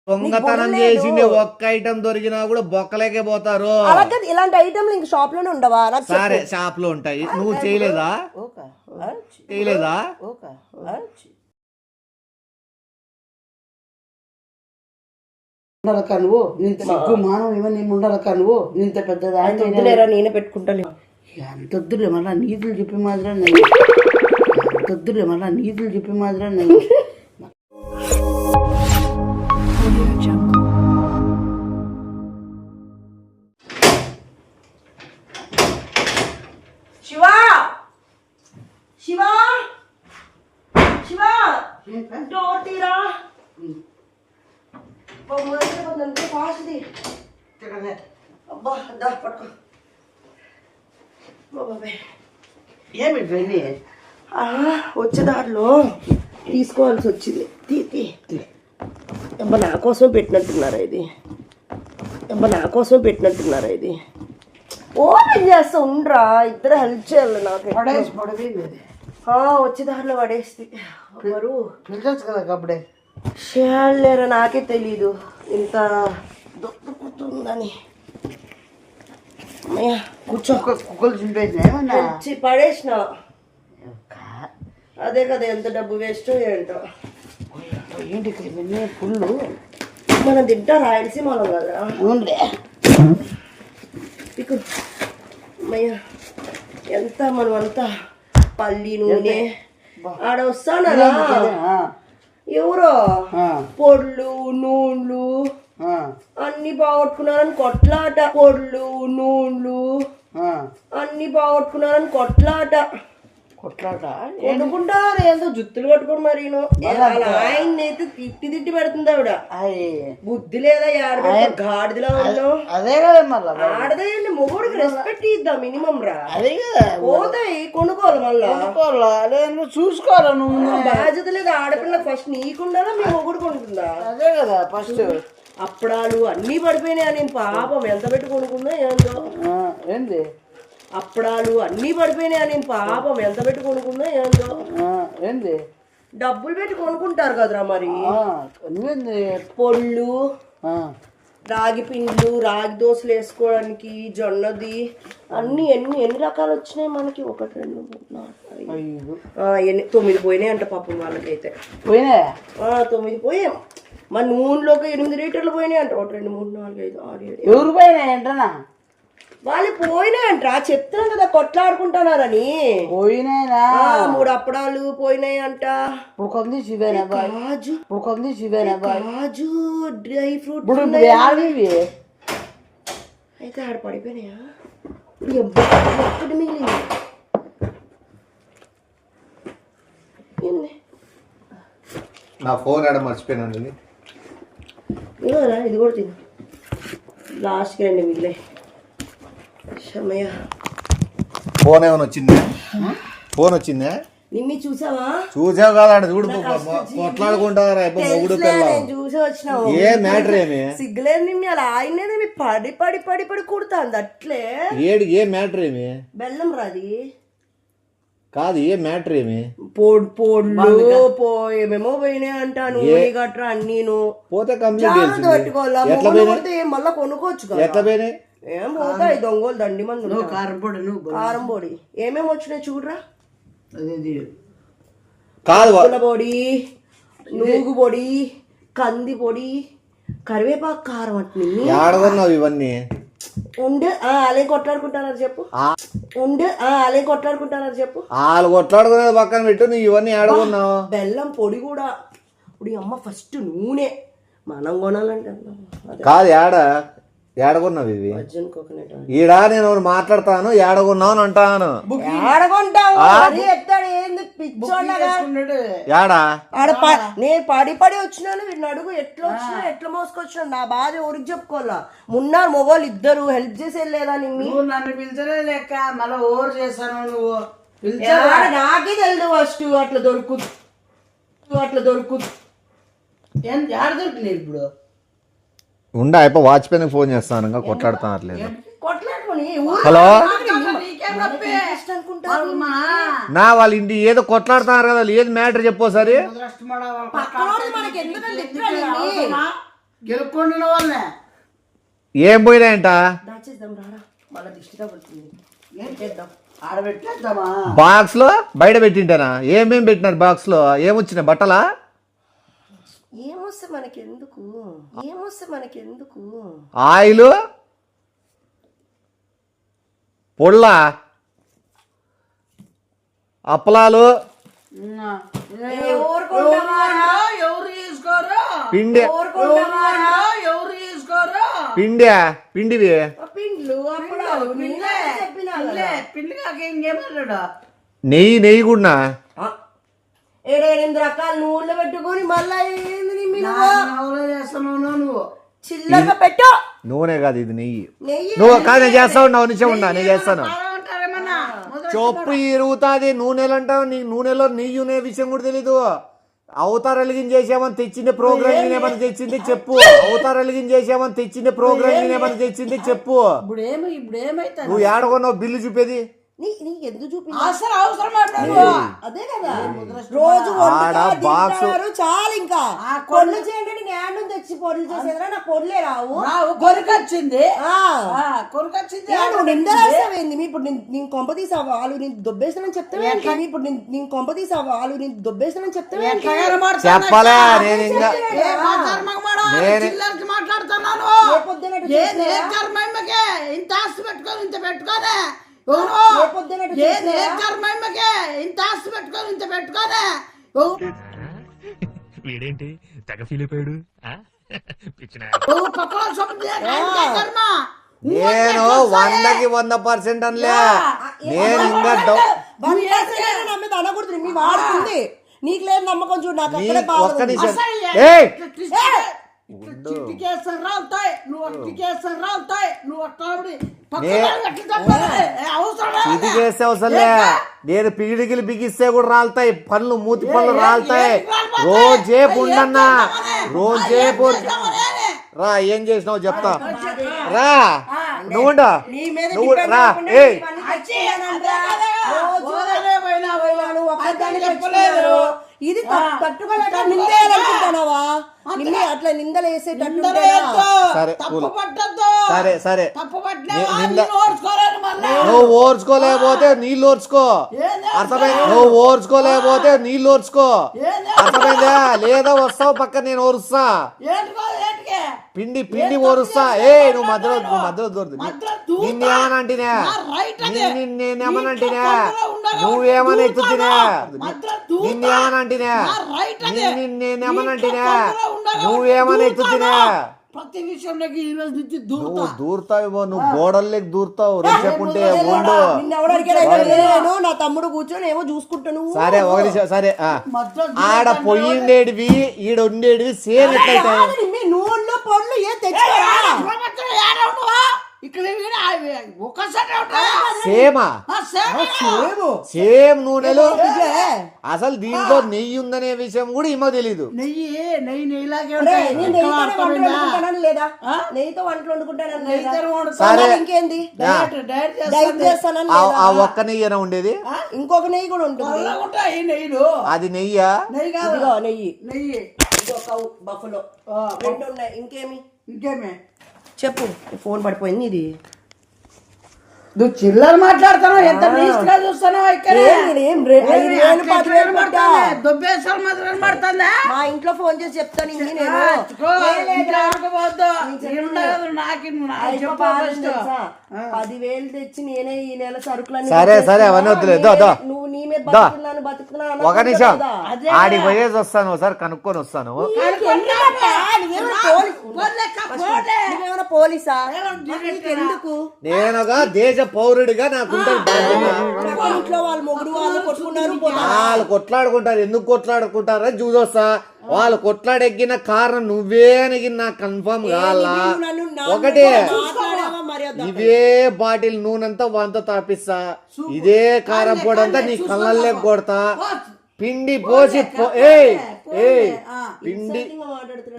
దొంగతనం చేసింది ఒక్క ఐటమ్ దొరికినా కూడా బొక్కలేకే పోతారు. అలాగే ఇలాంటి ఐటమ్లు ఇంక షాప్ లోనే ఉండవా? సరే షాప్ లో ఉంటాయి, నువ్వు చేయలేదా? చేయలేదా? ఉండలక నువ్వు ఇంత సిగ్గు మానం ఏమని ఉండలక నువ్వు ఇంత పెద్దదా? నేనే పెట్టుకుంటాను. ఎంత వద్దులే మళ్ళా నీతులు చెప్పి మాదిరా నేను, ఎంత వద్దులే మళ్ళా నీతులు చెప్పి మాదిరా నేను. శివా శివా శివా డోర్ తీరా. ఫాస్ట్ది అబ్బా దా పట్టుకో. ఏమి వెళ్ళి వచ్చే దారిలో తీసుకోవాల్సి వచ్చింది. అబ్బా నా కోసం పెట్టినట్టున్నారా ఇది? ఓపెన్ చేస్తా ఉండరా, ఇద్దరు హెల్ప్ చేయాలి నాకు. వచ్చే దారిలో పడేసి కదా అప్పుడే చేయాలేరా, నాకే తెలీదు ఇంత దొరుకుతుందని. కూర్చో, కుక్కలు చింపేసి పడేసిన. అదే కదా ఎంత డబ్బు వేస్ట్ ఏంటో. ఏంటి ఫుల్ మనం తింటా రాయలసీమలో కదా. అవునులే అమ్మయ్య ఎంత మనం అంతా పల్లి నూనె ఆడ వస్తానా ఎవరో పొడ్లు నూనెలు అన్ని బాగొట్టుకున్నారని కొట్లాట. కొట్టుకుంటారు ఏందో జుత్తులు కట్టుకోరు. మరి ఆయన అయితే తిట్టి పెడుతుంది ఆవిడ. బుద్ధి లేదా? గాడిదిలా ఉన్నావు. అదే కదా మళ్ళా ఆడదే మొగుడికి రెస్పెక్ట్ ఇద్దాం మినిమం రా. అదే కదా పోతాయి కొనుక్కోవాలి మళ్ళా. చూసుకోవాలా నువ్వు? బాధ్యత లేదు ఆడపిల్ల. ఫస్ట్ నీకుండాలా మీ మొగుడు కొనుక్కుందా? అదే కదా ఫస్ట్. అప్పడాలు అన్ని పడిపోయినాయి. నేను పాపం ఎంత పెట్టి కొనుక్కుందా ఏందో. ఏంది అప్పడాలు అన్ని పడిపోయినాయి. నేను పాపం ఎంత పెట్టి కొనుక్కుందా ఏందో. ఏంది డబ్బులు పెట్టి కొనుక్కుంటారు కదరా మరి. పొళ్ళు, రాగి పిండ్లు, రాగి దోశలు వేసుకోవడానికి, జొన్నది అన్ని ఎన్ని రకాలు వచ్చినాయి మనకి. 1 2 3 4 5 9 పోయినాయి అంట పాపం వాళ్ళకైతే. 9 పోయాం. మా నూనెలోకి 8 లీటర్లు పోయినాయి అంట. 1 2 3 4 5 6 7 ఎవరు పోయినాయి అంటనా? వాళ్ళు పోయినాయంట. చెప్తున్నాం కదా కొట్లాడుకుంటున్నారని. పోయినాయినా 3 అప్పడాలు పోయినాయి అంట. కాజు డ్రై ఫ్రూట్స్ అయితే ఆడ పడిపోయినాయా? ఎప్పుడు మిగిలింది నా ఫోన్ ఆడ మర్చిపోయినండి. ఇదిగోరా ఇది కూడా తిను. లాస్ట్కి 2 మిగిలాయి. ఫోన్ ఏమైనా వచ్చిందా? ఫోన్ వచ్చిందా? నిమ్మి చూసావా? చూసావు కదా చూడు కొట్లాడుకుంటారా మొగుడు పిల్ల. చూసే వచ్చినావు. ఏ మ్యాటర్ ఏమి సిగ్గులేదు నిమ్మి. అలా ఆయనే పడి పడి పడి పడి కుడుతుంది అట్లే. ఏ మ్యాటర్ ఏమి? బెల్లం రాది కాదు. ఏ మ్యాటర్ ఏమి? పోడ్లు ఏమేమో పోయినాయి అంట. నూనె గట్రా అన్నీను పోతే కంప్లీట్ పెట్టుకోవాలి. మళ్ళా కొనుక్కోవచ్చు కదా. ఎట్లా పోయినాయి? ఏం పోతాయి దొంగలు దండి మంది. కారం పొడి ఏమేమి వచ్చినాయి చూడరా. కాదు పొడి, నూగు పొడి, కంది పొడి, కరివేపాకు కారం అంటే ఆడగొన్నావు ఇవన్నీ. ఉండే అలాగే కొట్లాడుకుంటున్నారు చెప్పు. వాళ్ళు కొట్లాడుకునేది పక్కన పెట్టు. నువ్వు ఇవన్నీ ఆడగొన్నావు. బెల్లం పొడి కూడా. ఇప్పుడు అమ్మ ఫస్ట్ నూనె మనం కొనాలంటే కాదు. ఏడగొన్నావు ఇవి? ఈడా నేను మాట్లాడతాను. ఏడగొన్నావు అని అంటాను. నేను పడి పడి వచ్చినాను. వీడిని అడుగు ఎట్లా వచ్చినా ఎట్లా మోసుకొచ్చినా. నా బాధ ఎవరికి చెప్పుకోవాలా? మున్నారు మొగోళ్ళు ఇద్దరు హెల్ప్ చేసేది లేదా? నన్ను పిలిచలే లెక్క మళ్ళీ ఓవర్ చేస్తాను. నువ్వు నాకే తెలియదు ఫస్ట్. అట్లా దొరుకు ఏడ దొరికినాయి ఇప్పుడు? ఉండా అయిపో వాచ్మెన్ ఫోన్ చేస్తాను. ఇంకా కొట్లాడుతున్నారు. హలో నా వాళ్ళ ఇంటి ఏదో కొట్లాడుతున్నారు కదా. ఏది మ్యాటర్ చెప్పు సరే. గెలుపుకుంటున్న వాళ్ళనే ఏం పోయినాయంట? దాచేద్దాం రారా, మళ్ళీ దిష్టి తగులుతుంది. పెట్టేద్దాం. ఆడబెట్టేద్దామా? బాక్స్ లో బయట పెట్టింటానా? ఏమేం పెట్టినారు బాక్స్ లో? ఏమొచ్చినాయి? బట్టలా? ఏమొస్తే మనకి ఎందుకు? ఆయిల్, పొళ్ళ, అప్పలాలు, ఎవరు తీసుకోరు? పిండి ఎవరు తీసుకోరు? పిండివి పిండ్లు అప్పడాలు పిండి కాక ఇంకేమన్నాడు? నెయ్యి కూడా 7-8 రకాల నూనె పెట్టుకొని మళ్ళా ఏంది చేస్తున్నావు నువ్వు? చిల్లరగా పెట్టు. నూనె కాదు, ఇది నెయ్యి. నెయ్యి నువ్వు కాదు, నేను చేస్తా ఉన్నావు. నిమిషం ఉన్నా, నేను చేస్తాను. చొప్పు ఇరుగుతుంది. నూనెలు అంటావు, నీ నూనెలో నెయ్యి అనే విషయం కూడా తెలీదు. అవతార వెలిగించేసామని తెచ్చింది ప్రోగ్రామ్ ఏమని తెచ్చింది చెప్పు. అవతార వెలిగించేసామని తెచ్చింది ప్రోగ్రామ్ ఏమని తెచ్చింది చెప్పు. ఇప్పుడు ఏమైతే నువ్వు ఏడగొన్నావు బిల్లు చూపేది? నీకు ఎందుకు చూపి అవసరం అదే కదా, రోజు ఆడ బాక్స్ చాలు. ఇంకా పొడులు చేయండి, నేను యాడ్ నుంచి తెచ్చి పొడులు చేసేదా? నాకు పొడులే రావు. కొరికొచ్చింది. నిందలేస్తావేంది? ఇప్పుడు నేను కొంప తీసా వాళ్ళు నేను దొబ్బేస్తానని చెప్తావేంటి? ఇప్పుడు నేను కొంప తీసా వాళ్ళు నేను దొబ్బేస్తానని చెప్తావేంటి? చెప్పలే. నేను ఇంకా మాట్లాడుతున్నాను. ఇంత ఆస్తి పెట్టుకొని ఇంత పెట్టుకోనే వీడేంటి తెగ ఫీల్ అయిపోయాడు? నేను 100% అనలే. నేను ఇంకా అనకూడదు. మీ వాడుతుంది, నీకు లేదు నమ్మకం చూడు. నాకు అక్కడే ఒక్క నిమిషం. ఇదిగేస్తే అవసరంలే. నేను పిగిడికిలు బిగిస్తే కూడా రాలుతాయి పళ్ళు, మూతి పళ్ళు రాలుతాయి. రోజేపు ఉండన్నా, రోజేపు రా. ఏం చేసినావు చెప్తా రా. నువ్వు రా. ఇది తట్టుకోలేక నిందేయాలనుకుంటున్నావా? నిన్నే అట్లా నిందలు వేసేటట్టు. సరే సరే, నువ్వు ఓర్చుకోలేకపోతే నీళ్ళు ఓర్చుకో. అర్థమైంది? నువ్వు ఓర్చుకోలేకపోతే నీళ్ళు ఓర్చుకో. అర్థమైందా? లేదా వస్తావు పక్క, నేను ఓరుస్తా. పిండి ఓరుస్తా. నువ్వు మధ్యలో దొరుకుతుంది. నిన్నేమనంటినా? నేనేమనంటినా? నువ్వేమని ఎత్తుతున్నా? నిన్నేమనంటినా? నేనేమనంటినా? నువ్వేమని ఎత్తుతున్నా? ప్రతి విషయంలో ఈ రోజు నుంచి నువ్వు దూరుతావు. నువ్వు గోడల్లోకి దూరుతావు. చెప్పుంటే ఉండు. నా తమ్ముడు కూర్చొని ఏమో చూసుకుంటాను. సరే ఒక నిమిషం. సరే, ఆడ పొయ్యిండేటివి ఈడ ఉండేటివి సేమ్ ఎట్లయితే నూనెలో పొడులు ఏ తెచ్చుకోరా? సేమ్ నూనెలు. అసలు దీంట్లో నెయ్యి ఉందనే విషయం కూడా ఏమో తెలీదు. లేదా నెయ్యితో వంటలు వండుకుంటాను. సరే, ఇంకేంది? ఆ ఒక్క నెయ్యి ఉండేది. ఇంకొక నెయ్యి కూడా ఉంటుంది. అది నెయ్యా? నెయ్యి బఫలో 2 ఉన్నాయి. ఇంకేమి చెప్పు. ఫోన్ పడిపోయింది ఇది. నువ్వు చిల్లర మాట్లాడుతున్నావు. ఎంత రీస్ట్గా చూస్తున్నావు? మా ఇంట్లో ఫోన్ చేసి చెప్తాను. 10,000 తెచ్చి నేనే ఈ నెల సరుకులు. సరే అవన్నీ వద్దులేదు. నువ్వు నీ మీద బతుకుతున్నాను. ఒక నిమిషం, ఆడికి పోయేసి వస్తాను. ఒకసారి కనుక్కొని వస్తాను. పోలీసా? నేను ఒక దేశ పౌరుడిగా నాకుంటాను. ఇంట్లో వాళ్ళు మొగుడు వాళ్ళు కొట్టుకున్నారు. వాళ్ళు కొట్లాడుకుంటారు. ఎందుకు కొట్లాడుకుంటారో చూసొస్తా. వాళ్ళు కొట్లాడెక్కిన కారణం నువ్వే అని నాకు కన్ఫర్మ్ కావాలా? ఒకటే, ఇవే బాటిల్ నూనెంతా వంత తాపిస్తా. ఇదే కారం పొడి అంతా నీ కళ్ళల్లే కొడతా. పిండి పోసి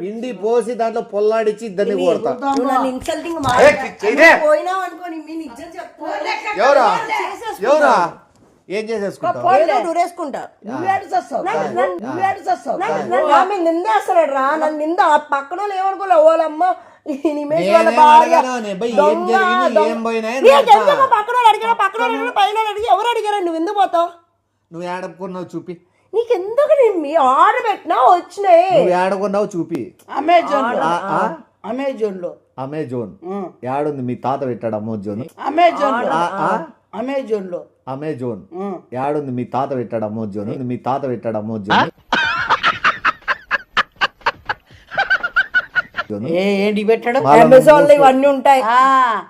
పిండి పోసి దాంట్లో పొల్లాడిచ్చి ఇద్దరిని కొడతా. ఎవరా ఏం చేసేసుకుంటావు? ఏదో ఊరేసుకుంటా. నువ్వేడు చేస్తావు నువ్వేడు చేస్తావు ఆమె నిందేస్తున్నాడు రా, నన్ను నింద ఆ పక్కన వాళ్ళు ఏమనుకోలే, వాళ్ళమ్మ ఈ నిమేష్ వాళ్ళ భార్య దొంగ, దొంగ. పక్కన వాళ్ళు అడిగారా, పక్కన వాళ్ళు అడిగారా, పైన వాళ్ళు అడిగి ఎవరు అడిగారా? నువ్వు ఎందుకు పోతావు? నువ్వు ఏడకున్నావు చూపి. నీకెందుకు మీ ఆర్డర్ పెట్టినా వచ్చినాయి. నువ్వు ఏడకున్నావు చూపి. అమెజాన్ లో అమెజాన్ యాడుంది? మీ తాత పెట్టాడు అమెజాన్. అమెజాన్ యాడుంది? మీ తాత పెట్టాడు అమెజాన్. మీ తాత పెట్టాడు అమెజాన్. ఏంటి పెట్టాడు? అమెజాన్ లో ఇవన్నీ ఉంటాయి.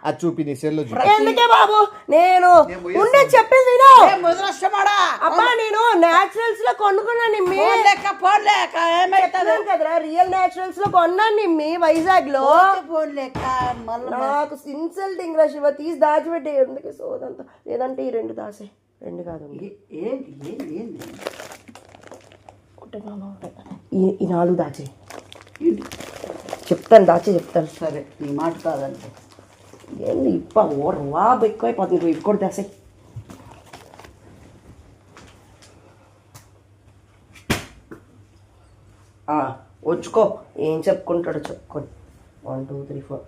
అది చూపి, నీ సెల్ ఎందుకే బాబు, నేను ఉండే చెప్పింది అబ్బా, నేను నేచురల్స్ లో కొనుక్కున్నాను నిమ్మి. కదరా, రియల్ నేచురల్స్ లో కొన్నాను నిమ్మి వైజాగ్ లో. నాకు ఇన్సల్టింగ్ రా శివ, తీసి దాచిపెట్టి ఎందుకు సోదంతా. లేదంటే ఈ 2 దాసే, 2 కాదు ఈ 4 దాచే. చెప్తాను, దాచి చెప్తాను. సరే, నీ మాట కాదంటే ఏంది ఇప్ప వాబ్ ఎక్కువైపోతుంది. ఇవి కూడా దాసే. వచ్చుకో, ఏం చెప్పుకుంటాడో చెప్పుకోండి. 1 2 3 4.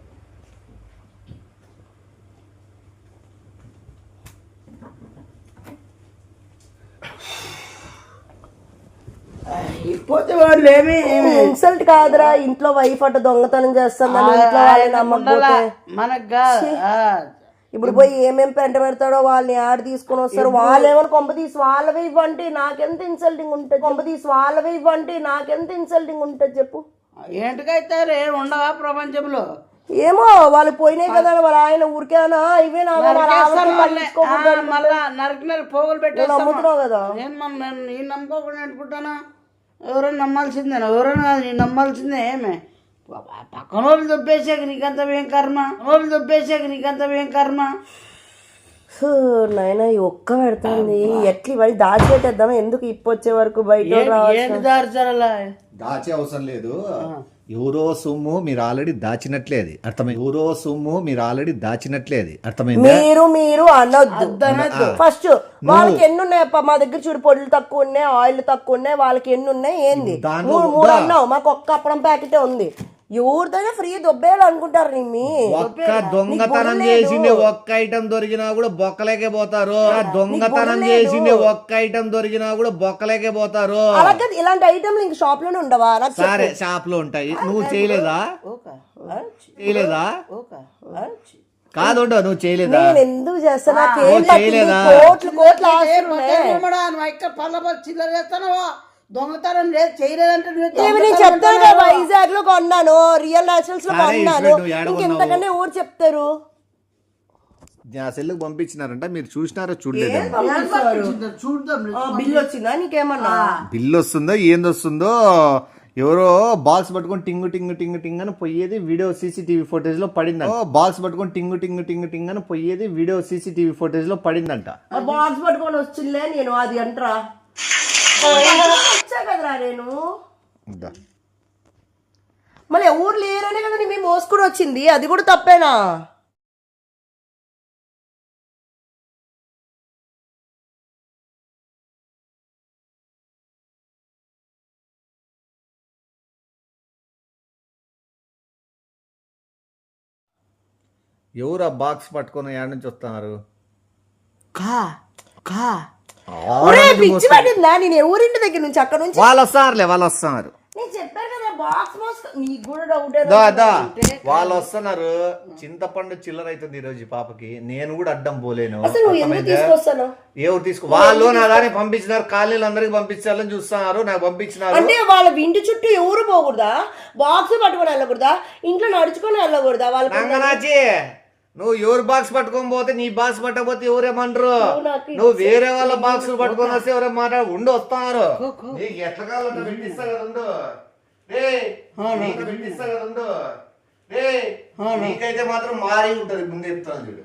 పోతే వాళ్ళు ఏమి ఇన్సల్ట్ కాదురా, ఇంట్లో వైఫ్ అట్ట దొంగతనం చేస్తాను ఇంట్లో వాళ్ళని నమ్మకపోతే. మనకు ఇప్పుడు పోయి ఏమేం పెంట పెడతాడో వాళ్ళని ఆడ తీసుకొని వస్తారు. వాళ్ళు ఏమైనా కొంప తీసి వాళ్ళవే ఇవ్వండి, నాకెంత ఇన్సల్టింగ్ ఉంటుంది. కొంప తీసి వాళ్ళవే ఇవ్వండి, నాకెంత ఇన్సల్టింగ్ ఉంటుంది చెప్పు. ఏంటికైతే ఉండవా ప్రపంచంలో? ఏమో వాళ్ళు పోయినాయి కదా, వాళ్ళ ఆయన ఊరికేనా ఇవే మళ్ళా నరికి పోగులు పెట్టేసి నమ్ముతున్నావు కదా. నేను నమ్ముకోకుండా అనుకుంటాను. ఎవరైనా నమ్మాల్సిందేనా? ఎవరైనా కాదు, నేను నమ్మాల్సిందే. ఏమే పక్కన వాళ్ళు దొబ్బేసాక నీకంత ఏం కర్మ? నాయన ఈ ఒక్క పెడుతుంది ఎట్లా ఇవన్నీ దాచిపెట్టేద్దామా? ఎందుకు ఇప్పొచ్చే వరకు బయట ఏంటి దార్చాలా? దాచే అవసరం లేదు. ఎవరో సొమ్ము మీరు ఆల్రెడీ దాచినట్లే, అది అర్థమైంది. ఎవరో సొమ్ము మీరు ఆల్రెడీ దాచినట్లే, అది అర్థమైంది. మీరు అనొద్దు. ఫస్ట్ వాళ్ళకి ఎన్ని ఉన్నాయి? మా దగ్గర చూడు, పొడులు తక్కువ ఉన్నాయి, ఆయిల్ తక్కువ ఉన్నాయి. వాళ్ళకి ఎన్ని ఉన్నాయి? ఏంది 3 అన్నావు, మాకు ఒక్క అప్పడం ప్యాకెటే ఉంది. ఎవరిదైనా ఫ్రీ దొబ్బేయాలి అనుకుంటారు. ఒక్క దొంగతనం చేసింది ఒక్క ఐటమ్ దొరికినా కూడా బొక్కలేకే పోతారు. దొంగతనం చేసింది ఒక్క ఐటమ్ దొరికినా కూడా బొక్కలేకే పోతారు. అలాగే ఇలాంటి ఐటమ్లు ఇంక షాప్ లోనే ఉండవా? సరే, షాప్ లో ఉంటాయి. నువ్వు చేయలేదా? కాదు, నువ్వు చేయలేదా? నేను ఎందుకు చేస్తాను? చిల్లర చేస్తానవా? దొంగతనం లేదు, చేయలేదంటే చెప్తాను కదా, వైజాగ్ లో కొన్నాను, రియల్ నేచురల్స్ లో కొన్నాను. ఇంకెంతకన్నా ఊరు చెప్తారు. సెల్లుకి పంపించినారంట, మీరు చూసినారో చూడలేదు? బిల్ వచ్చిందా నీకేమన్నా? బిల్ వస్తుందో ఏందొస్తుందో, ఎవరో బాక్స్ పట్టుకొని టింగు టింగు టింగు టింగ్ అని పోయేది వీడియో సీసీటీవీ ఫోటేజ్ లో పడిందంట. బాక్స్ పట్టుకొని టింగు టింగు టింగు టింగ్ అని పోయేది వీడియో సీసీటీవీ ఫోటేజ్ లో పడిందంట. బాక్స్ పట్టుకొని వచ్చిందే నేను, అది అంటరా వచ్చా కదరా నేను. మళ్ళీ ఎవరు లేరనే కదా మేము మోసుకుని వచ్చింది, అది కూడా తప్పేనా? ఎవరు ఆ బాక్స్ పట్టుకొని యాడ్ నుంచి వస్తున్నారు? పిచ్చి పట్టిందా? నేను ఎవరింటి దగ్గర నుంచి అక్కడ నుంచి వాళ్ళు వస్తున్నారు. నేను చెప్పాను కదా బాక్స్ మోసుకో, నీకు కూడా డౌట్. వాళ్ళు వస్తున్నారు. చింతపండు చిల్లర అవుతుంది ఈ రోజు పాపకి. నేను కూడా అడ్డం పోలేను. ఎవరు తీసుకో? వాళ్ళు నా దాన్ని పంపించినారు, కాలనీలు అందరికి పంపించాలని చూస్తున్నారు. నాకు పంపించినారు అంటే వాళ్ళ ఇంటి చుట్టూ ఎవరు పోకూడదా? బాక్స్ పట్టుకొని వెళ్ళకూడదా? ఇంట్లో నడుచుకొని వెళ్ళకూడదా? వాళ్ళకి నువ్వు ఎవరు బాక్స్ పట్టుకొని పోతే, నీ బాక్స్ పట్టకపోతే ఎవరేమంటారు? నువ్వు వేరే వాళ్ళ బాక్స్ పట్టుకొని వస్తే ఎవరే మాట్లాడు ఉండి వస్తున్నారు. నీకు ఎట్లా కావాలంటే పెట్టిస్తా కదా, పెట్టిస్తా కదా. నీకైతే మాత్రం మారి ఉంటది, ముందు చెప్తాను చూడు.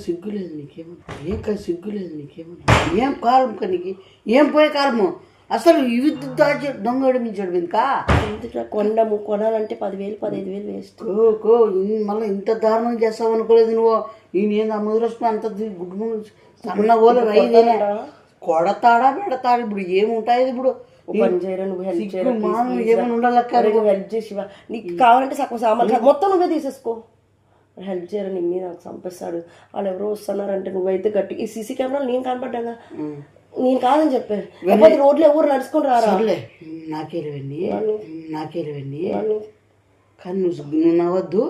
సిగ్గులేదు నీకేమన్నా? ఏం కాలం నీకు? ఏం పోయే కాలము? అసలు ఇవి దాచి దొంగడు మించాడు ఇంకా ఎందుకు కొండము కొనాలంటే 10,000 15,000 వేస్ట్. మళ్ళీ ఇంత దారుణం చేస్తావు అనుకోలేదు నువ్వు. నేను ముదిరొస్తున్నా అంత గుడ్డు సన్న పోలే రైదేనే కొడతాడా పెడతాడు. ఇప్పుడు ఏముంటాయి ఇప్పుడు పని చేయరా నువ్వు హెల్ప్ చేయరా ఏమైనా ఉండాలక్క. నువ్వు హెల్ప్ చేసివా? నీకు కావాలంటే సగం సామాన్లు మొత్తం నువ్వే తీసేసుకో. హెల్ప్ చేయరా నిమ్మి నాకు చంపేస్తాడు. వాళ్ళు ఎవరో వస్తున్నారంటే నువ్వైతే గట్టి ఈ సీసీ కెమెరాలు నేను కనపడ్డాగా నేను కాదని చెప్పాను. రోడ్లు ఎవరు నడుచుకొని రారా? నాకేలవండి కానీ నువ్వు నవ్వద్దు.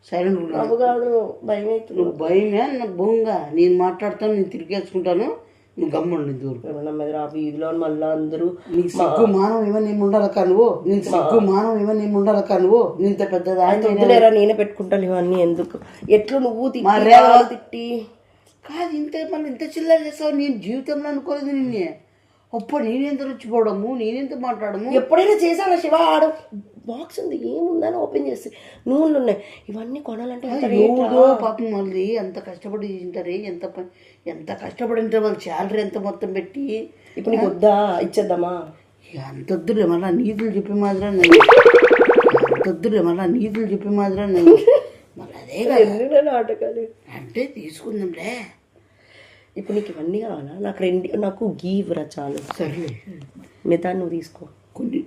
సైలెంట్ నవ్వు కాదు భయం అవుతుంది. నువ్వు భయమే నా బొంగా. నేను మాట్లాడతాను, నేను తిరిగేసుకుంటాను, నువ్వు గమ్ముండి దూరం. వీధిలో మళ్ళీ అందరూ నీకు సిగ్గు మానం ఏమని ఏమి ఉండాలక్క నువ్వు. నీకు సిగ్గు మానం ఏమని ఏమి ఉండాలక్క నువ్వు. ఇంత పెద్దదా నేనే పెట్టుకుంటాను ఇవన్నీ ఎందుకు. ఎట్లు నువ్వు తిట్టి కాదు ఇంత మళ్ళీ ఇంత చిల్లర చేస్తావు. నేను జీవితంలో అనుకోలేదు నిన్నే. అప్పుడు నేనెంత రుచిపోవడము, నేనెంత మాట్లాడము. ఎప్పుడైనా చేశాను శివ. ఆడ బాక్స్ ఉంది ఏముందని ఓపెన్ చేసి నూనెలు ఉన్నాయి ఇవన్నీ కొనాలంటే పాపం మళ్ళీ ఎంత కష్టపడి తింటారే. ఎంత కష్టపడి ఉంటారు వాళ్ళు. శాలరీ ఎంత మొత్తం పెట్టి. ఇప్పుడు నీకు వద్దా ఇచ్చేద్దామా? అంత వద్దులే మళ్ళీ నీతులు చెప్పి మాదిరా. మళ్ళీ అదే నాటకాలు అంటే తీసుకుందాంలే. ఇప్పుడు నీకు ఇవన్నీ కావాలా? నాకు గీ ఇవ్వరా చాలు. సర్లే మిగతా నువ్వు తీసుకో. కొన్ని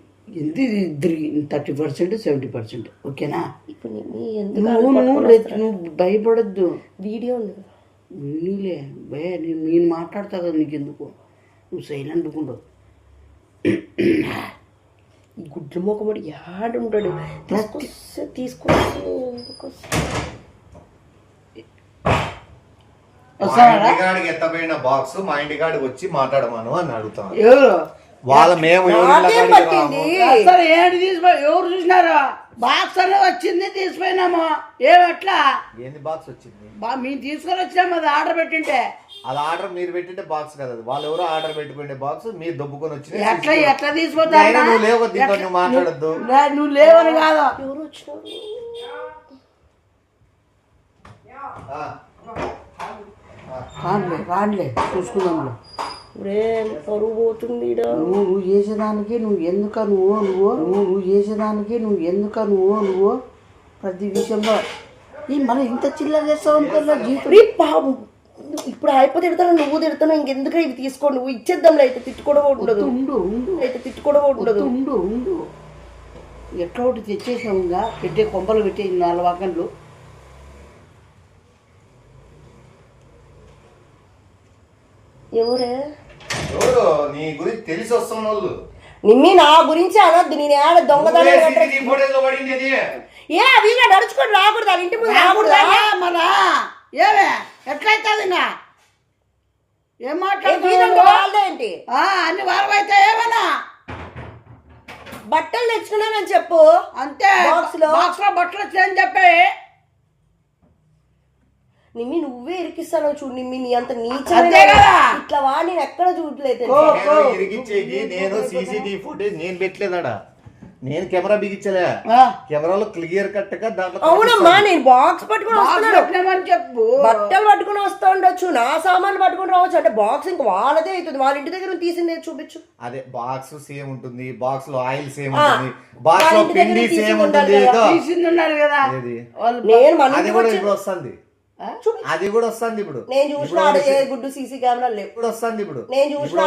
ఎంత ఇద్దరికి 30% 70%. ఓకేనా? ఇప్పుడు నువ్వు భయపడద్దు. వీడియో ఉంది నీలే భయ. నేను మాట్లాడతా కదా నీకెందుకు. నువ్వు సైలెంట్ ఉండవు. ఈ గుడ్లు మొక్కమడి యాడుంటాడు తీసుకొస్తే ఎత్తపోయిన బాక్స్ మా ఇంటికాడికి వచ్చి మాట్లాడమను అని అడుగుతాను. ఎవరు వాళ్ళ మేము ఏంటి తీసిపోయి ఎవరు చూసినారా? బాక్స్ అనేది వచ్చింది తీసిపోయినాము. ఏమట్లా ఏంది బాక్స్ వచ్చింది? మేము తీసుకొని వచ్చినాము. అది ఆర్డర్ పెట్టింటే అలా ఆర్డర్ మీరు పెట్టింటే బాక్స్ కదా. వాళ్ళు ఎవరో ఆర్డర్ పెట్టుకునే బాక్స్ మీరు దొబ్బుకొని వచ్చి ఎట్లా తీసిపోతావు? నువ్వు లేవు దీంతో నువ్వు మాట్లాడద్దు. నువ్వు లేవని కాదు. ఎవరు వచ్చినారు? రాండ్లే చూసుకుందాంలే. పరువు పోతుంది. నువ్వు చేసేదానికి నువ్వు నువ్వు ప్రతి విషయంలో మనం ఇంత చిల్లర చేస్తావు అనుకున్నా జీవితం. ఇప్పుడు అయిపోతే తిడతాను నువ్వు తిడతాను. ఇంకెందుకు ఇవి తీసుకోండి నువ్వు ఇచ్చేద్దాంలే. అయితే తిట్టుకోవడం ఉండదు. ఉండు ఎట్లా ఒకటి తెచ్చేసావు. ఇంకా పెట్టే కొంపలు పెట్టే 4 వాకండ్లు. ఎవరే నీ గురించి తెలిసి వస్తున్న వాళ్ళు నిమ్మి నా గురించి అనొద్దు. నేను ఏడ దొంగతనం వీళ్ళ నడుచుకొని రాకూడదు. వాళ్ళ ఇంటి ముందు రాకూడదా? మన ఏమే ఎట్లయితుంది ఇంకా ఏం మాట్లాడుతూ ఏంటి అన్ని వారం అయితే ఏమన్నా బట్టలు తెచ్చుకున్నానని చెప్పు. అంతే బాక్స్ లో బట్టలు వచ్చాయని చెప్పి నిమ్మి నువ్వే ఇరికిస్తాను చూడు. నిమ్మి నీ అంత నీచ ఇట్లా వా నేను ఎక్కడ చూడలేదు. ఇరికిచ్చేకి నేను సీసీటీవీ ఫుటేజ్ నేను పెట్టలేదా? నేను కెమెరా బిగించలే. కెమెరాలో క్లియర్ కట్ గా దాంట్లో. అవునమ్మా నేను బాక్స్ పట్టుకుని వస్తున్నాను చెప్పు. బట్టలు పట్టుకుని వస్తా ఉండొచ్చు. నా సామాన్లు పట్టుకుని రావచ్చు. అంటే బాక్స్ ఇంకా వాళ్ళదే అవుతుంది. వాళ్ళ ఇంటి దగ్గర తీసింది చూపించు. అదే బాక్స్ సేమ్ ఉంటుంది. బాక్స్ లో ఆయిల్ సేమ్ ఉంటుంది. బాక్స్ లో పిండి సేమ్ ఉంటుంది. అది కూడా ఇప్పుడు వస్తుంది. అది కూడా వస్తుంది ఇప్పుడు. నేను చూసిన గుడ్డు సీసీ కెమెరా లేవు. ఇప్పుడు వస్తుంది ఇప్పుడు. నేను చూసిన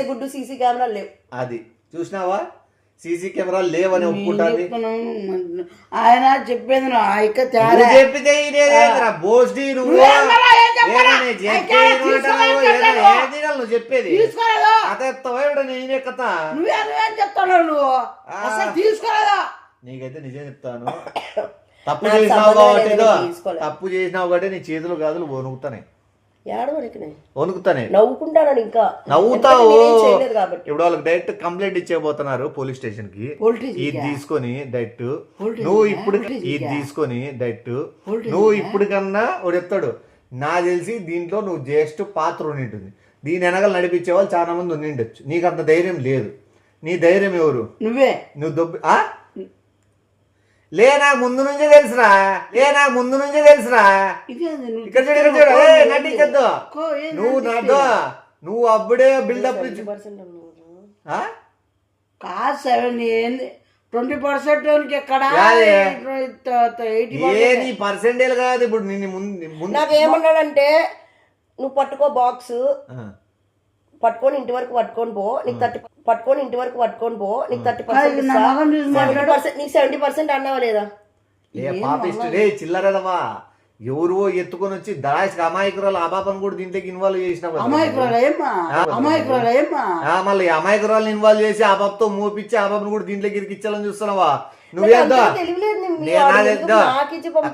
గుడ్డు సీసీ కెమెరా లేవు. అది చూసినావా? సీసీ కెమెరాలు లేవని ఒప్పుకుంటాను. ఆయన చెప్పేది చెప్పితే నువ్వు చెప్పేది నేనే కథ. చెప్తాను నువ్వు తీసుకోలేదా? నీకైతే నిజం చెప్తాను. తప్పు చేసినావు కాబట్టి నీ చేతులు గాజులు వణుకుతానే. వణుకుతానే నవ్వుకుంటాను. ఇంకా నవ్వుతావు. ఇప్పుడు వాళ్ళకి డైరెక్ట్ కంప్లైంట్ ఇచ్చేయబోతున్నారు పోలీస్ స్టేషన్ కి. ఇది తీసుకొని డైరెక్ట్ నువ్వు ఇప్పుడు కన్నా వాడు చెప్తాడు. నాకు తెలిసి దీంట్లో నువ్వు జస్ట్ పాత్ర ఉండింటుంది. దీని వెనకాల నడిపించే వాళ్ళు చాలా మంది ఉండిండొచ్చు. నీకు అంత ధైర్యం లేదు. నీ ధైర్యం ఎవరు? నువ్వు దొబ్బి నాకు ముందు నుంచే తెలుసురా. ఇక్కడ నటించద్దు. నువ్వు అప్పుడే బిల్డప్ కాదు 7 ఏంది 20% ఎక్కడ యాదే? 80 ఏది పర్సెంటేజ్ కాదు ఇప్పుడు నిన్ను ముందు నాకేమన్నాడంటే నువ్వు పట్టుకో బాక్స్ ఆ. పట్టుకొని ఇంటి వరకు పట్టుకొని పో నీకు 30% నా మగం చూసి మాట్లాడు. నీకు 70% అన్నావా లేదా? ఏ పాపిస్ట్ రే చిల్లరదవా ఎవరు ఎత్తుకొని వచ్చి దళాయికి అమాయకురాలు ఆ పాపను కూడా దీంట్లోకి ఇన్వాల్వ్ చేసిన మళ్ళీ అమాయకురాలను ఇన్వాల్వ్ చేసి ఆ పాపతో మోపించి ఆ పాపను కూడా దీంట్లోకి ఇరికిచ్చాలని చూస్తున్నావా నువ్వేద్దా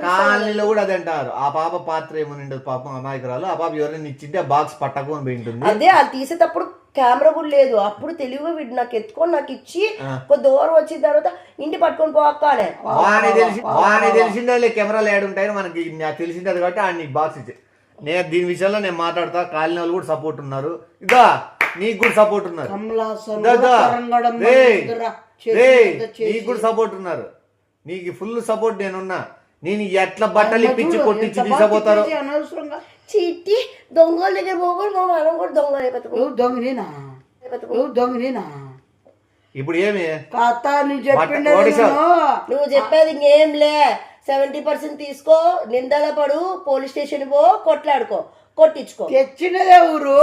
కాలనీలో కూడా అది అంటారు ఆ పాప పాత్ర ఏమని ఉండదు పాపం అమాయకురాలు ఆ పాప ఎవరైనా ఇచ్చింటే ఆ బాక్స్ పట్టకొని పోయింటుంది అదే అది తీసేటప్పుడు కెమెరా కూడా లేదు అప్పుడు తెలివిగా వీడు నాకు ఎత్తుకొని నాకు ఇచ్చి కొద్ది దూరం వచ్చిన తర్వాత ఇంటి పట్టుకొని పోకాలే వాని తెలిసిందే కెమెరాలు యాడ్ ఉంటాయని మనకి నాకు తెలిసిందే కాబట్టి ఆయన నీకు బాక్స్ ఇచ్చే నేను దీని విషయంలో నేను మాట్లాడతా కాలనీ వాళ్ళు కూడా సపోర్ట్ ఉన్నారు ఇదా నీకు కూడా సపోర్ట్ ఉన్నారు నీకు కూడా సపోర్ట్ ఉన్నారు నీకు ఫుల్ సపోర్ట్ నేనున్నా నేను ఎట్లా బట్టలు ఇప్పించి కొట్టించి తీసుకుపోతారు చీటి దొంగల దగ్గర పోకూడదు మా మనం కూడా దొంగనేనా ఇప్పుడు ఏమి నువ్వు చెప్పేది ఇంకేం లే 70% తీసుకో నిందల పడు పోలీస్ స్టేషన్ పో కొట్లాడుకో కొట్టించుకో తెచ్చినదే ఊరు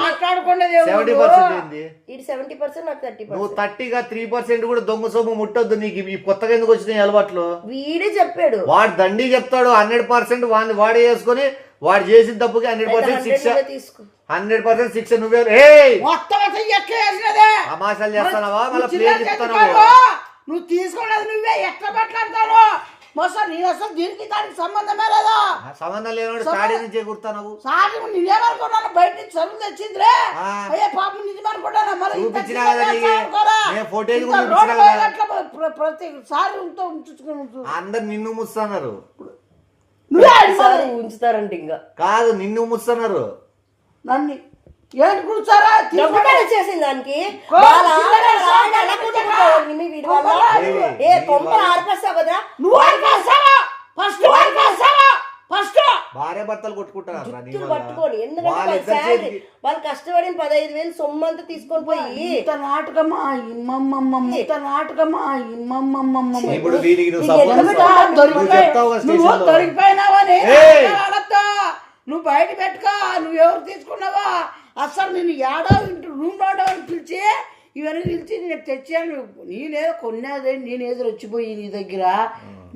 మాట్లాడుకున్నదే 70% నాకు 30%. నువ్వు 30గా 3% కూడా దొంగ సొమ్ము ముట్టొద్దు నీకు ఈ కొత్తగా ఎందుకు వచ్చినాయి అలవాట్లు వీడే చెప్పాడు వాడు దండి చెప్తాడు 100% వాడే చేసుకొని వాడు చేసిన తప్పుకి 100% శిక్ష 100% శిక్ష నువ్వే తమాషాలు చేస్తానవా మళ్ళీ ప్లేట్ ఇస్తున్నావా నువ్వు తీసుకోలేదు నువ్వే ఎట్లా మాట్లాడతావు మోసం నీ అసలు దీనికి దానికి సంబంధమే లేదా సంబంధం లేనోడు సాడీ నుంచి ఎగురుతావు సాటి నేనేమనుకున్నాను బయట నుంచి సరుకు తెచ్చిందిరే అయ్యే పాపం నిజమనుకుంటాను ప్రతిసారి ఉంచుకుని అందరు నిన్ను ముస్తున్నారు ఉంచుతారంట ఇంకా కాదు నిన్ను ముస్తున్నారు నన్ను ఏంటి కూర్చారా చేసింది దానికి భార్య భర్తలు కొట్టుకుంటారు పట్టుకొని ఎందుకంటే వాళ్ళు కష్టపడిన 15,000 సొమ్ము అంతా తీసుకొని పోయి నాటకమా ఇప్పుడు వీరికి దొరికిపోయినావని నువ్వు బయట పెట్టుకో నువ్వు ఎవరు తీసుకున్నావా అసలు నేను ఏడో ఇంటి రూమ్ రావడం అని పిలిచి ఇవన్నీ పిలిచి నేను తెచ్చాను నేనేదో కొన్నదే నేనేదో వచ్చిపోయి నీ దగ్గర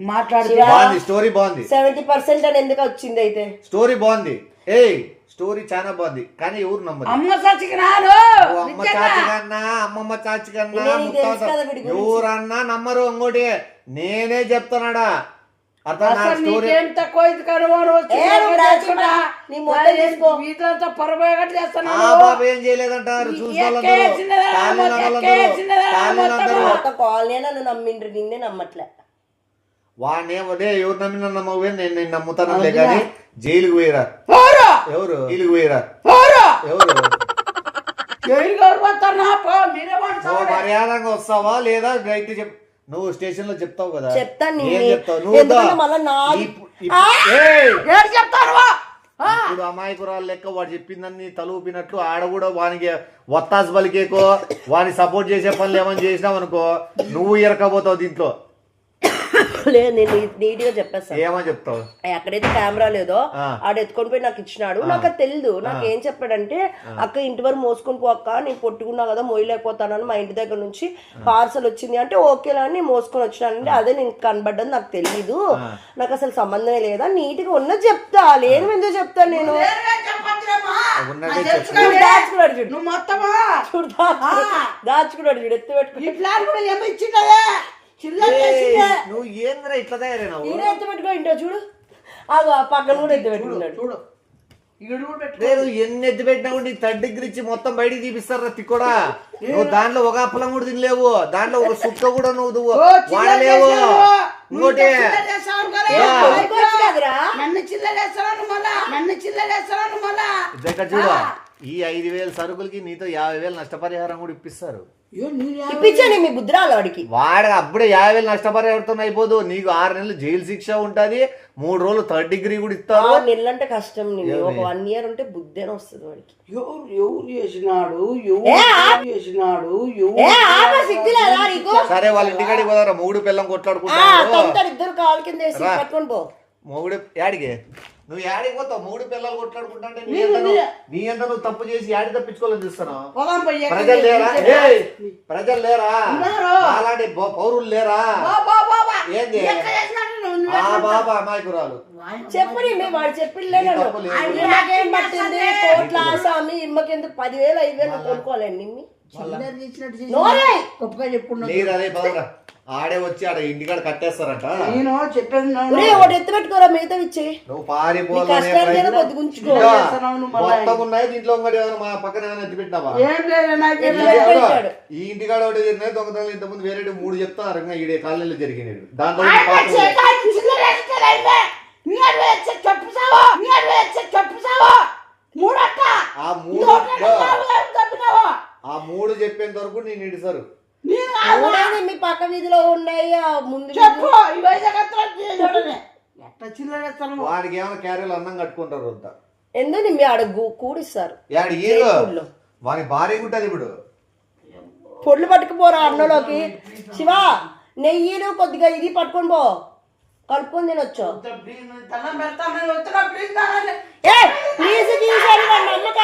మాట్లాడుతున్నా స్టోరీ బాగుంది 70% అని ఎందుకు వచ్చింది అయితే స్టోరీ బాగుంది స్టోరీ చాలా బాగుంది కానీ ఎవరు నమ్మరు అమ్మ చాచికి నాను అమ్మ చాచి కన్నా అమ్మమ్మ చాచి కన్నా ఎవరన్నా నమ్మరు ఇంకోటి నేనే చెప్తున్నాడా ఏం చేయలేదంటారు నమ్మిండ్రు నిన్నే నమ్మట్లే వాడినే ఎవరు నమ్మిన నమ్మవే నేను నమ్ముతానులే కానీ జైలుకు పోయిరా ఎవరు జైలుకు పోయిరా ఎవరు మర్యాదంగా వస్తావా లేదా డైరెక్ట్ చెప్ నువ్వు స్టేషన్ లో చెప్తావు కదా చెప్తాను ఏం చెప్తావు నువ్వు ఇప్పుడు అమాయకురాలు లెక్క వాడు చెప్పిందని తలూపినట్లు ఆడ కూడా వానికి వత్తాసు బలికేకో వాడిని సపోర్ట్ చేసే పనులు ఏమని చేసినావు అనుకో నువ్వు ఇరకపోతావు దీంట్లో లేదు నేను నీట్ గా చెప్పేస్తాను ఏమని చెప్తావు ఎక్కడైతే కెమెరా లేదో ఆడ ఎత్తుకొని పోయి నాకు ఇచ్చినాడు నాకు అది తెలియదు నాకు ఏం చెప్పాడంటే అక్క ఇంటి వరకు మోసుకొని పోక్క నేను పొట్టుకున్నా కదా మోయలేకపోతానని మా ఇంటి దగ్గర నుంచి పార్సల్ వచ్చింది అంటే ఓకేలా అని మోసుకొని వచ్చినానంటే అదే నేను కనబడ్డది నాకు తెలీదు నాకు అసలు సంబంధమే లేదా నీట్ గా ఉన్నది చెప్తా లేదు ఎందుకు చెప్తాను నేను దాచుకున్నాడు చూడు దాచుకున్నాడు చూడు ఎత్తు పెట్టుకుని నువ్వు ఏంద్రా ఇట్లా తయారైనావు ఎత్తు పెట్టుకో ఇంటో చూడు ఆ పక్కన కూడా ఎత్తు పెట్టుకున్నాడు చూడు లేదు ఎన్ని ఎత్తి పెట్టినా కూడా 3rd డిగ్రీ ఇచ్చి మొత్తం బయటికి తీపిస్తారా తిక్కడా నువ్వు దాంట్లో ఒక అప్పలం కూడా తినలేవు దాంట్లో ఒక సుక్క కూడా నువ్వు వాడలేవు ఇంకోటి ఇక్కడ చూడు ఈ 5,000 సరుకులకి నీతో 50,000 నష్టపరిహారం కూడా ఇప్పిస్తారు ఇప్పించండి మీ బుద్ధిరాలు వాడికి. వాడు అప్పుడే 50,000 నష్టపరిహారం అయిపోదు. నీకు 6 నెలలు జైలు శిక్ష ఉంటది, 3 రోజులు 3rd డిగ్రీ కూడా ఇస్తారు. 6 నెలలు అంటే కష్టం. నేను ఒక 1 ఇయర్ ఉంటే బుద్ధి అని వస్తుంది వాడికి. ఎవరు చేసినాడు సరే వాళ్ళ ఇంటికాడికి పోదారా, 3 పిల్లం కొట్లాడుకుంటారు. ఇద్దరు కాలు కింద వేసి పట్టుకొని పో. మొగుడు యాడికి నువ్వు యాడికి పోతావు? 3 పిల్లలు కొట్లాడుకుంటా అంటే నీ ఎంత నువ్వు తప్పు చేసి యాడి తప్పించుకోవాలని చూస్తున్నావు? ప్రజలు లేరా? ప్రజలు లేరా? అలాంటి పౌరులు లేరా? ఏంది బాబా అమాయకురాలు చెప్పండి మేము వాడు చెప్పింది కోట్ల స్వామి ఇమ్మకెందుకు 10,000 5,000 కొనుక్కోవాలండి. నీరు అదే బాగా ఆడే వచ్చి ఆడ ఇంటికాడ కట్టేస్తారట. నేను చెప్పేది ఒకటి ఎత్తు పెట్టుకోరా, మిగతా ఇచ్చే నువ్వు పారిపోవాలనే మొత్తం ఉన్నాయి దీంట్లో. మా పక్కన ఏమైనా ఎత్తి పెట్టినావా? ఈ ఇంటికాడ ఒకటి జరిగినాయి దొంగతనాలు. ఇంతకుముందు వేరే 3 చెప్తారు ఇంకా ఈడే కాలనీలో జరిగినాయి. దాంట్లో ఆ 3 చెప్పేంత వరకు నేను ఇడిసారు. మీ పక్క వీధిలో ఉన్నాయి ముందు వాడికి ఏమైనా క్యారీలు అన్నం కట్టుకుంటారు వద్దా? ఎందుకు మీ ఆడ కూడిస్తారు. వాని భార్య ఉంటది ఇప్పుడు. పొడ్లు పట్టుకుపోరా అన్నలోకి. శివ నెయ్యిలు కొద్దిగా ఇది పట్టుకొని పో, కలుపుకొని తినొచ్చు. ప్లీజ్ నమ్మక